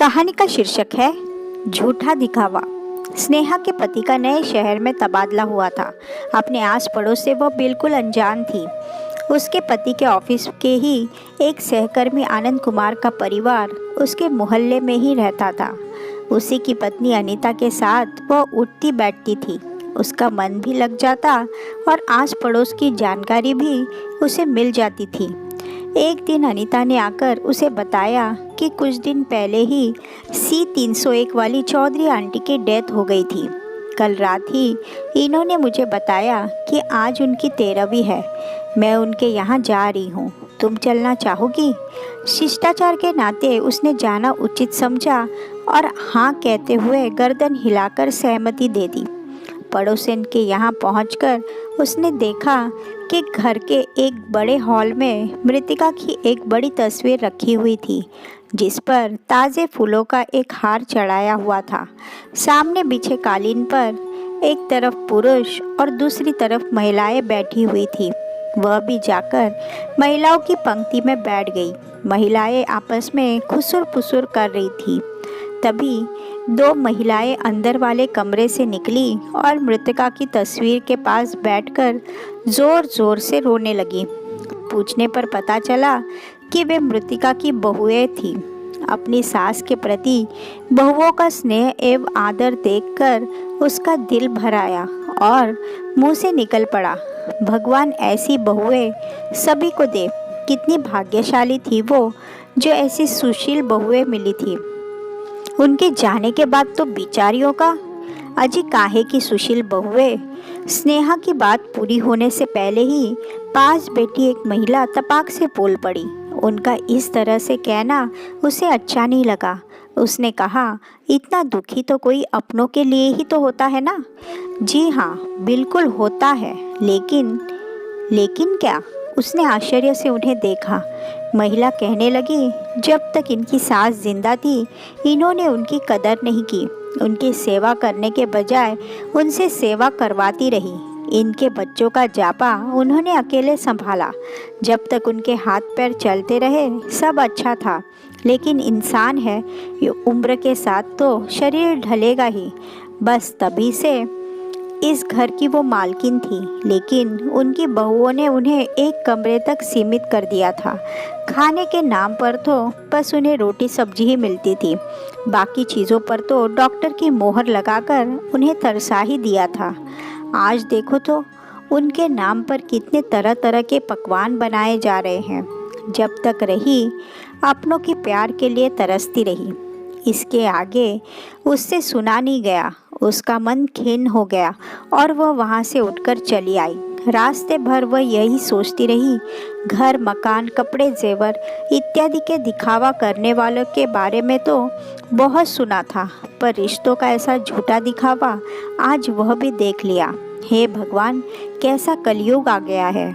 कहानी का शीर्षक है झूठा दिखावा। स्नेहा के पति का नए शहर में तबादला हुआ था। अपने आस पड़ोस से वह बिल्कुल अनजान थी। उसके पति के ऑफिस के ही एक सहकर्मी आनंद कुमार का परिवार उसके मोहल्ले में ही रहता था। उसी की पत्नी अनीता के साथ वह उठती बैठती थी। उसका मन भी लग जाता और आस पड़ोस की जानकारी भी उसे मिल जाती थी। एक दिन अनीता ने आकर उसे बताया कि कुछ दिन पहले ही C301 वाली चौधरी आंटी की डेथ हो गई थी। कल रात ही इन्होंने मुझे बताया कि आज उनकी 13वीं है। मैं उनके यहाँ जा रही हूँ, तुम चलना चाहोगी? शिष्टाचार के नाते उसने जाना उचित समझा और हाँ कहते हुए गर्दन हिलाकर सहमति दे दी। पड़ोसन के यहाँ पहुंचकर उसने देखा कि घर के एक बड़े हॉल में मृतिका की एक बड़ी तस्वीर रखी हुई थी, जिस पर ताज़े फूलों का एक हार चढ़ाया हुआ था। सामने बिछे कालीन पर एक तरफ पुरुष और दूसरी तरफ महिलाएं बैठी हुई थी। वह भी जाकर महिलाओं की पंक्ति में बैठ गई। महिलाएं आपस में खुसुर फुसुर कर रही थी। तभी दो महिलाएं अंदर वाले कमरे से निकली और मृतका की तस्वीर के पास बैठकर जोर जोर से रोने लगी। पूछने पर पता चला कि वे मृतिका की बहुएं थीं। अपनी सास के प्रति बहुओं का स्नेह एवं आदर देखकर उसका दिल भर आया और मुंह से निकल पड़ा, भगवान ऐसी बहुएं सभी को दे। कितनी भाग्यशाली थी वो जो ऐसी सुशील बहुएं मिली थी। उनके जाने के बाद तो बिचारियों का अजी काहे की सुशील बहुएं। स्नेहा की बात पूरी होने से पहले ही पास बैठी एक महिला तपाक से बोल पड़ी। उनका इस तरह से कहना उसे अच्छा नहीं लगा। उसने कहा, इतना दुखी तो कोई अपनों के लिए ही तो होता है ना? जी हाँ, बिल्कुल होता है, लेकिन क्या? उसने आश्चर्य से उन्हें देखा। महिला कहने लगी, जब तक इनकी सास जिंदा थी इन्होंने उनकी कदर नहीं की। उनकी सेवा करने के बजाय उनसे सेवा करवाती रही। इनके बच्चों का जापा उन्होंने अकेले संभाला। जब तक उनके हाथ पैर चलते रहे सब अच्छा था, लेकिन इंसान है, ये उम्र के साथ तो शरीर ढलेगा ही। बस तभी से इस घर की वो मालकिन थी, लेकिन उनकी बहुओं ने उन्हें एक कमरे तक सीमित कर दिया था। खाने के नाम पर तो बस उन्हें रोटी सब्जी ही मिलती थी। बाकी चीज़ों पर तो डॉक्टर की मोहर लगाकर उन्हें तरसा ही दिया था। आज देखो तो उनके नाम पर कितने तरह तरह के पकवान बनाए जा रहे हैं। जब तक रही अपनों के प्यार के लिए तरसती रही। इसके आगे उससे सुना नहीं गया। उसका मन खिन्न हो गया और वह वहाँ से उठकर चली आई। रास्ते भर वह यही सोचती रही, घर, मकान, कपड़े, जेवर इत्यादि के दिखावा करने वालों के बारे में तो बहुत सुना था, पर रिश्तों का ऐसा झूठा दिखावा आज वह भी देख लिया। हे भगवान, कैसा कलयुग आ गया है।